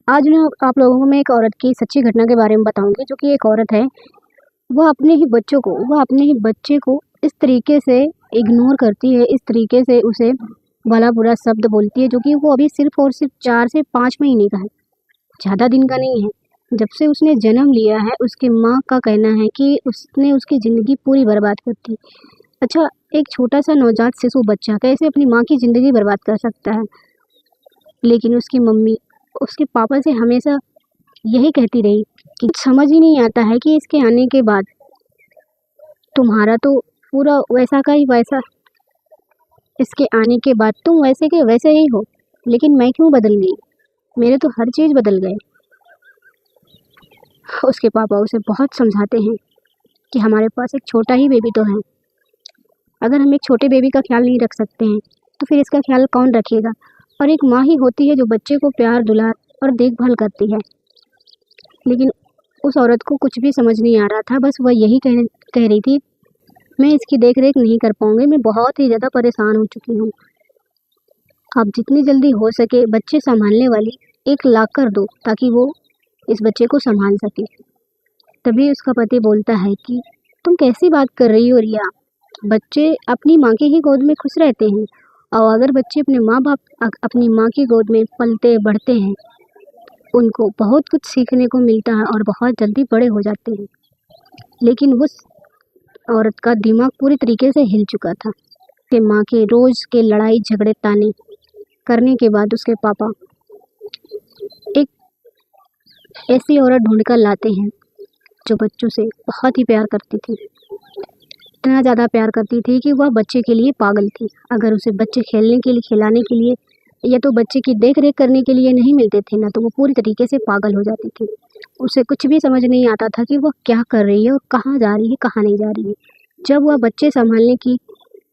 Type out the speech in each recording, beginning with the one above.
आज मैं आप लोगों को मैं एक औरत की सच्ची घटना के बारे में बताऊँगी, जो कि एक औरत है, वह अपने ही बच्चे को इस तरीके से इग्नोर करती है, इस तरीके से उसे भला-बुरा शब्द बोलती है, जो कि वो अभी सिर्फ़ और सिर्फ़ 4 से 5 महीने का है, ज़्यादा दिन का नहीं है। जब से उसने जन्म लिया है, उसकी माँ का कहना है कि उसने उसकी ज़िंदगी पूरी बर्बाद कर दी। अच्छा, एक छोटा-सा नवजात शिशु बच्चा कैसे अपनी माँ की ज़िंदगी बर्बाद कर सकता है? लेकिन उसकी मम्मी उसके पापा से हमेशा यही कहती रही कि समझ ही नहीं आता है कि इसके आने के बाद तुम्हारा तो पूरा वैसा का ही वैसा, इसके आने के बाद तुम वैसे के वैसे ही हो, लेकिन मैं क्यों बदल गई? मेरे तो हर चीज़ बदल गए। उसके पापा उसे बहुत समझाते हैं कि हमारे पास एक छोटा ही बेबी तो है। अगर हम एक छोटे बेबी का ख्याल नहीं रख सकते हैं, तो फिर इसका ख्याल कौन रखेगा? और एक माँ ही होती है जो बच्चे को प्यार, दुलार और देखभाल करती है। लेकिन उस औरत को कुछ भी समझ नहीं आ रहा था, बस वह यही कह रही थी, मैं इसकी देख-रेख नहीं कर पाऊँगी, मैं बहुत ही ज़्यादा परेशान हो चुकी हूँ। आप जितनी जल्दी हो सके बच्चे सँभालने वाली एक ला कर दो, ताकि वो इस बच्चे को सँभाल सके। तभी उसका पति बोलता है कि तुम कैसी बात कर रही हो रिया? बच्चे अपनी माँ की ही गोद में खुश रहते हैं, और अगर बच्चे अपनी माँ की गोद में पलते बढ़ते हैं, उनको बहुत कुछ सीखने को मिलता है और बहुत जल्दी बड़े हो जाते हैं। लेकिन उस औरत का दिमाग पूरी तरीके से हिल चुका था कि माँ के रोज़ के लड़ाई झगड़े ताने करने के बाद उसके पापा एक ऐसी औरत ढूँढ कर लाते हैं जो बच्चों से बहुत ही प्यार करती थी। इतना ज़्यादा प्यार करती थी कि वह बच्चे के लिए पागल थी। अगर उसे बच्चे खेलने के लिए, खिलाने के लिए या तो बच्चे की देख-रेख करने के लिए नहीं मिलते थे ना, तो वो पूरी तरीके से पागल हो जाती थी। उसे कुछ भी समझ नहीं आता था कि वह क्या कर रही है और कहाँ जा रही है, कहाँ नहीं जा रही है। जब वह बच्चे सँभालने की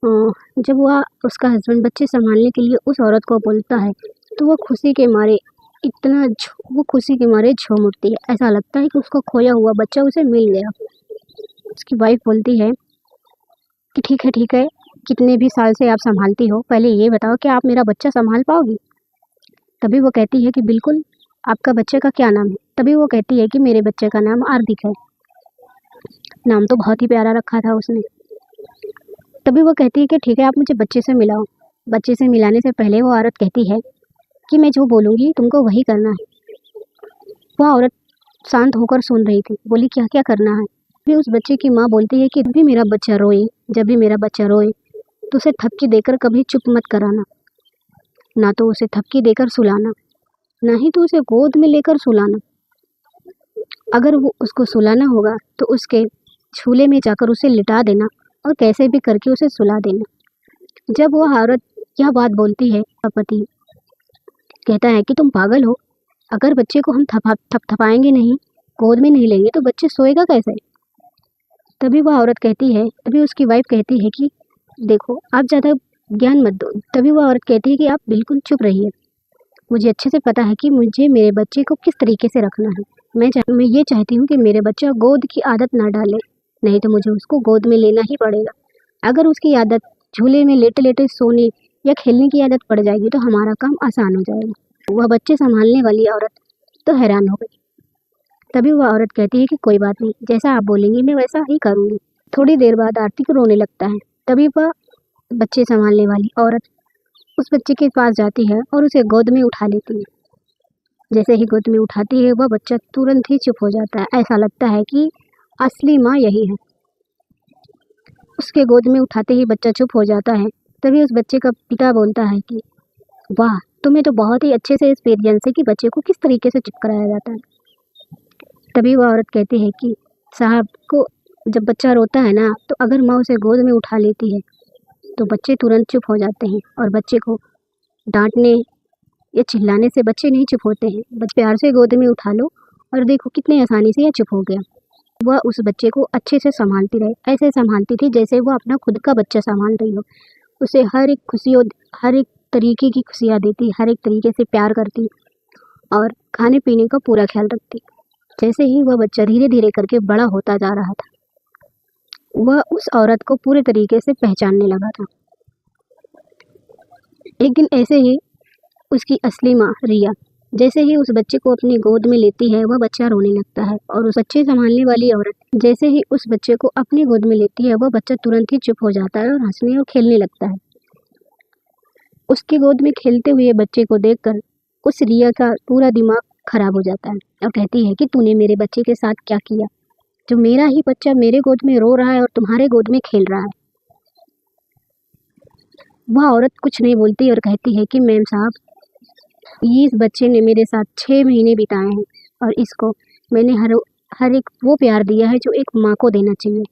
जब वह उसका हस्बैंड बच्चे सँभालने के लिए उस औरत को बोलता है, तो वो खुशी के मारे झूम उठती है। ऐसा लगता है कि उसका खोया हुआ बच्चा उसे मिल गया। उसकी वाइफ़ बोलती है कि ठीक है, कितने भी साल से आप सँभालती हो, पहले ये बताओ कि आप मेरा बच्चा सँभाल पाओगी? तभी वो कहती है कि बिल्कुल, आपका बच्चे का क्या नाम है? तभी वो कहती है कि मेरे बच्चे का नाम हार्दिक है। नाम तो बहुत ही प्यारा रखा था उसने। तभी वो कहती है कि ठीक है, आप मुझे बच्चे से मिलाओ। बच्चे से मिलाने से पहले वो औरत कहती है कि मैं जो बोलूँगी तुमको वही करना है। वह औरत शांत होकर सुन रही थी, बोली क्या-क्या करना है? फिर उस बच्चे की माँ बोलती है कि जब भी मेरा बच्चा रोए, तो उसे थपकी देकर कभी चुप मत कराना। ना तो उसे थपकी देकर सुलाना, ना ही तो उसे गोद में लेकर सुलाना। अगर वो उसको सुलाना होगा तो उसके झूले में जाकर उसे लिटा देना और कैसे भी करके उसे सुला देना। जब वह औरत यह बात बोलती है, पति कहता है कि तुम पागल हो? अगर बच्चे को हम थपथपाएँगे नहीं, गोद में नहीं लेंगे तो बच्चे सोएगा कैसे? तभी उसकी वाइफ़ कहती है कि देखो, आप ज़्यादा ज्ञान मत दो। तभी वह औरत कहती है कि आप बिल्कुल चुप रहिए। मुझे अच्छे से पता है कि मुझे मेरे बच्चे को किस तरीके से रखना है। मैं ये चाहती हूँ कि मेरे बच्चा गोद की आदत ना डाले, नहीं तो मुझे उसको गोद में लेना ही पड़ेगा। अगर उसकी आदत झूले में लेटे-लेटे सोने या खेलने की आदत पड़ जाएगी तो हमारा काम आसान हो जाएगा। वह बच्चे सँभालने वाली औरत तो हैरान हो गई। तभी वह औरत कहती है कि कोई बात नहीं, जैसा आप बोलेंगी मैं वैसा ही करूँगी। थोड़ी देर बाद आरती रोने लगता है। तभी वह बच्चे सँभालने वाली औरत उस बच्चे के पास जाती है और उसे गोद में उठा लेती है। जैसे ही गोद में उठाती है, वह बच्चा तुरंत ही चुप हो जाता है। ऐसा लगता है कि असली माँ यही है। उसके गोद में उठाते ही बच्चा चुप हो जाता है। तभी उस बच्चे का पिता बोलता है कि वाह! तुम्हें तो बहुत ही अच्छे से एक्सपीरियंस है कि बच्चे को किस तरीके से चुप कराया जाता है। तभी वह औरत कहती है कि साहब को जब बच्चा रोता है ना, तो अगर माँ उसे गोद में उठा लेती है, तो बच्चे तुरंत चुप हो जाते हैं और बच्चे को डाँटने या चिल्लाने से बच्चे नहीं चुप होते हैं। बस प्यार से गोद में उठा लो और देखो कितनी आसानी से ये चुप हो गया। वह उस बच्चे को अच्छे से सँभालती रही, ऐसे सँभालती थी जैसे वो अपना खुद का बच्चा सँभाल रही हो। उसे हर एक तरीके की खुशियाँ देती, हर एक तरीके से प्यार करती और खाने-पीने का पूरा ख़्याल रखती। जैसे ही वह बच्चा धीरे-धीरे करके बड़ा होता जा रहा था, वह उस औरत को पूरे तरीके से पहचानने लगा था। एक दिन ऐसे ही उसकी असली माँ रिया जैसे ही उस बच्चे को अपनी गोद में लेती है वह बच्चा रोने लगता है और उस बच्चे संभालने वाली औरत जैसे ही उस बच्चे को अपनी गोद में लेती है वह बच्चा तुरंत ही चुप हो जाता है और हंसने और खेलने लगता है। उसकी गोद में खेलते हुए बच्चे को देखकर उस रिया का पूरा दिमाग खराब हो जाता है और कहती है कि तूने मेरे बच्चे के साथ क्या किया, जो मेरा ही बच्चा मेरे गोद में रो रहा है और तुम्हारे गोद में खेल रहा है। वह औरत कुछ नहीं बोलती और कहती है कि मैम साहब, ये इस बच्चे ने मेरे साथ 6 महीने बिताए हैं और इसको मैंने हर एक वो प्यार दिया है जो एक माँ को देना चाहिए।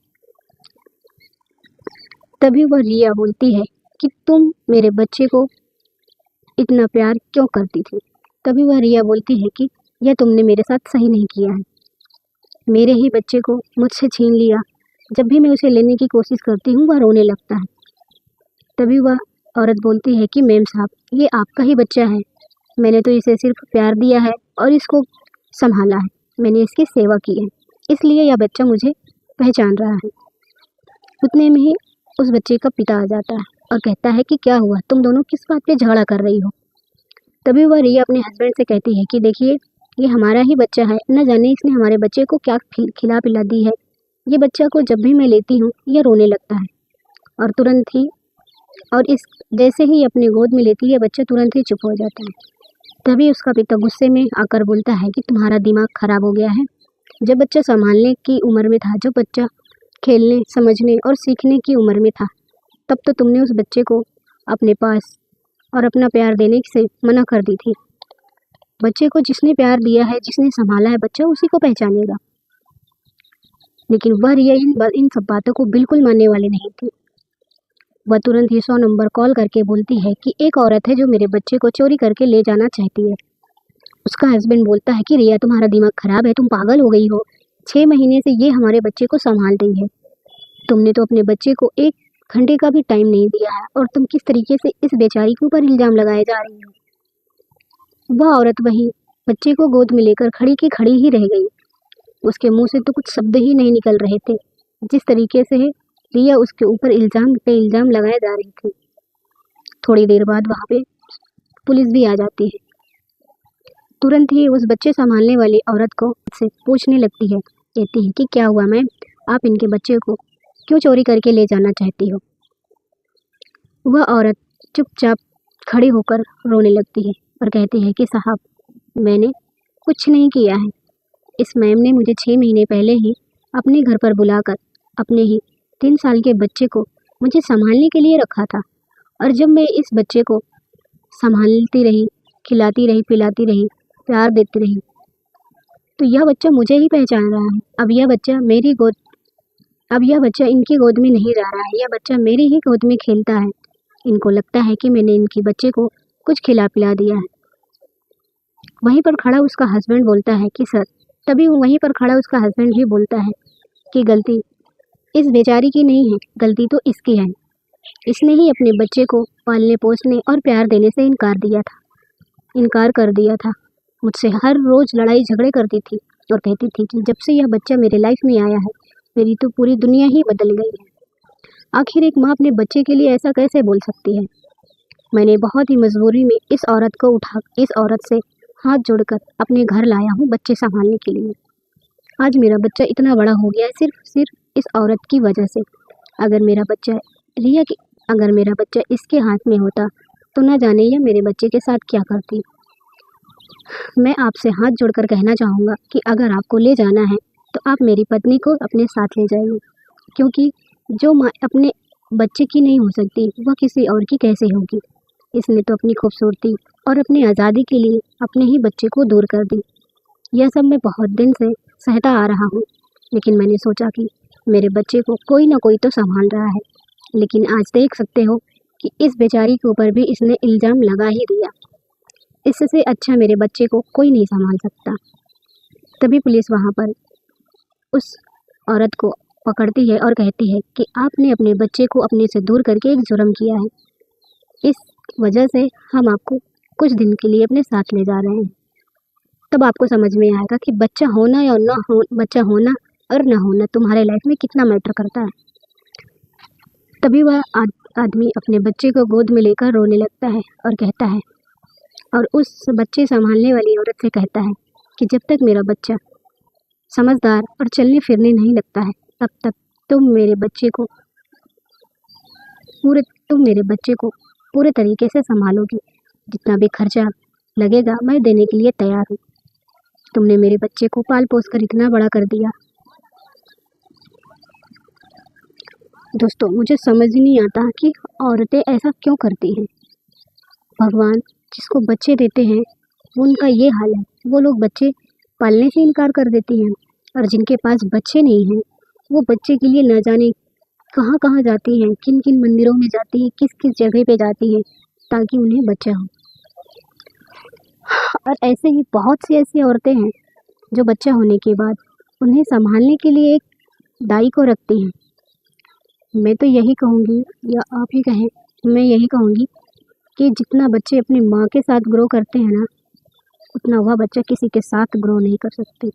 तभी वह रिया बोलती है कि तुम मेरे बच्चे को इतना प्यार क्यों करती थी। तभी वह रिया बोलती है कि यह तुमने मेरे साथ सही नहीं किया है, मेरे ही बच्चे को मुझसे छीन लिया। जब भी मैं उसे लेने की कोशिश करती हूँ वह रोने लगता है। तभी वह औरत बोलती है कि मैम साहब, ये आपका ही बच्चा है, मैंने तो इसे सिर्फ प्यार दिया है और इसको संभाला है, मैंने इसकी सेवा की है, इसलिए यह बच्चा मुझे पहचान रहा है। उतने में ही उस बच्चे का पिता आ जाता है और कहता है कि क्या हुआ, तुम दोनों किस बात पे झगड़ा कर रही हो। तभी वह रिया अपने हस्बैंड से कहती है कि देखिए, ये हमारा ही बच्चा है, न जाने इसने हमारे बच्चे को क्या खिला पिला दी है। ये बच्चा को जब भी मैं लेती हूँ यह रोने लगता है और तुरंत ही इस जैसे ही अपनी गोद में लेती है बच्चा तुरंत ही चुप हो जाता है। तभी उसका पिता गुस्से में आकर बोलता है कि तुम्हारा दिमाग खराब हो गया है। जब बच्चा संभालने की उम्र में था, जब बच्चा खेलने, समझने और सीखने की उम्र में था, तब तो तुमने उस बच्चे को अपने पास और अपना प्यार देने से मना कर दी थी। बच्चे को जिसने प्यार दिया है, जिसने संभाला है, बच्चा उसी को पहचानेगा। लेकिन वह रिया इन सब बातों को बिल्कुल मानने वाली नहीं थी। वह तुरंत ही 100 नंबर कॉल करके बोलती है कि एक औरत है जो मेरे बच्चे को चोरी करके ले जाना चाहती है। उसका हस्बैंड बोलता है कि रिया, तुम्हारा दिमाग खराब है, तुम पागल हो गई हो, 6 महीने से ये हमारे बच्चे को संभाल रही है, तुमने तो अपने बच्चे को 1 घंटे का भी टाइम नहीं दिया है और तुम किस तरीके से इस बेचारी के ऊपर इल्ज़ाम लगाए जा रही हो। वह औरत वहीं बच्चे को गोद में लेकर खड़ी की खड़ी ही रह गई। उसके मुंह से तो कुछ शब्द ही नहीं निकल रहे थे। जिस तरीके से रिया उसके ऊपर इल्ज़ाम पे इल्ज़ाम लगाए जा रही थी। थोड़ी देर बाद वहाँ पे पुलिस भी आ जाती है। तुरंत ही उस बच्चे संभालने वाली औरत को से पूछने लगती है, कहती है कि क्या हुआ मैम, आप इनके बच्चे को क्यों चोरी करके ले जाना चाहती हो। वह औरत चुपचाप खड़ी होकर रोने लगती है और कहती है कि साहब, मैंने कुछ नहीं किया है, इस मैम ने मुझे 6 महीने पहले ही अपने घर पर बुलाकर अपने ही 3 साल के बच्चे को मुझे संभालने के लिए रखा था और जब मैं इस बच्चे को संभालती रही, खिलाती रही, पिलाती रही, प्यार देती रही, तो यह बच्चा मुझे ही पहचान रहा है। अब यह बच्चा इनकी गोद में नहीं जा रहा है, यह बच्चा मेरी ही गोद में खेलता है। इनको लगता है कि मैंने इनके बच्चे को कुछ खिला पिला दिया है। वहीं पर खड़ा उसका हस्बैंड बोलता है कि सर, तभी वहीं पर खड़ा उसका हस्बैंड भी बोलता है कि गलती इस बेचारी की नहीं है, गलती तो इसकी है। इसने ही अपने बच्चे को पालने पोसने और प्यार देने से इनकार कर दिया था। मुझसे हर रोज़ लड़ाई झगड़े करती थी और कहती थी कि जब से यह बच्चा मेरे लाइफ में आया है, मेरी तो पूरी दुनिया ही बदल गई है। आखिर एक माँ अपने बच्चे के लिए ऐसा कैसे बोल सकती है। मैंने बहुत ही मजबूरी में इस औरत से हाथ जोड़कर अपने घर लाया हूँ बच्चे संभालने के लिए। आज मेरा बच्चा इतना बड़ा हो गया है सिर्फ इस औरत की वजह से। अगर मेरा बच्चा इसके हाथ में होता तो न जाने यह मेरे बच्चे के साथ क्या करती। मैं आपसे हाथ जोड़कर कहना चाहूँगा कि अगर आपको ले जाना है तो आप मेरी पत्नी को अपने साथ ले जाइए, क्योंकि जो माँ अपने बच्चे की नहीं हो सकती वह किसी और की कैसे होगी। इसने तो अपनी खूबसूरती और अपनी आज़ादी के लिए अपने ही बच्चे को दूर कर दी। यह सब मैं बहुत दिन से सहता आ रहा हूँ, लेकिन मैंने सोचा कि मेरे बच्चे को कोई ना कोई तो संभाल रहा है। लेकिन आज देख सकते हो कि इस बेचारी के ऊपर भी इसने इल्ज़ाम लगा ही दिया। इससे अच्छा मेरे बच्चे को कोई नहीं संभाल सकता। तभी पुलिस वहाँ पर उस औरत को पकड़ती है और कहती है कि आपने अपने बच्चे को अपने से दूर करके एक जुर्म किया है, इस वजह से हम आपको कुछ दिन के लिए अपने साथ ले जा रहे हैं। तब आपको समझ में आएगा कि बच्चा होना और ना होना तुम्हारे लाइफ में कितना मैटर करता है। तभी वह आदमी अपने बच्चे को गोद में लेकर रोने लगता है और कहता है और उस बच्चे संभालने वाली औरत से कहता है कि जब तक मेरा बच्चा समझदार और चलने फिरने नहीं लगता है तब तक तुम मेरे बच्चे को पूरे तरीके से संभालोगी। जितना भी खर्चा लगेगा मैं देने के लिए तैयार हूँ। तुमने मेरे बच्चे को पाल पोस कर इतना बड़ा कर दिया। दोस्तों, मुझे समझ नहीं आता कि औरतें ऐसा क्यों करती हैं। भगवान जिसको बच्चे देते हैं उनका ये हाल है। वो लोग बच्चे पालने से इनकार कर देती हैं और जिनके पास बच्चे नहीं हैं वो बच्चे के लिए न जाने कहाँ कहाँ जाती हैं, किन किन मंदिरों में जाती हैं, किस किस जगह पे जाती हैं ताकि उन्हें बच्चा हो। और ऐसे ही बहुत सी ऐसी औरतें हैं जो बच्चा होने के बाद उन्हें संभालने के लिए एक दाई को रखती हैं। मैं तो यही कहूँगी या आप ही कहें, मैं यही कहूँगी कि जितना बच्चे अपनी माँ के साथ ग्रो करते हैं ना उतना वह बच्चा किसी के साथ ग्रो नहीं कर सकते।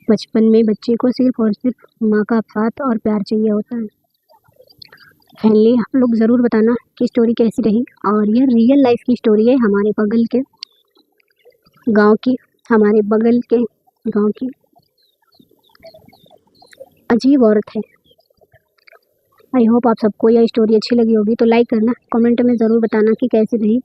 बचपन में बच्चे को सिर्फ और सिर्फ माँ का साथ और प्यार चाहिए होता है। फाइनली आप लोग ज़रूर बताना कि स्टोरी कैसी रही। और यह रियल लाइफ की स्टोरी है हमारे बगल के गांव की अजीब औरत है। आई होप आप सबको यह स्टोरी अच्छी लगी होगी, तो लाइक करना, कमेंट में ज़रूर बताना कि कैसी रही।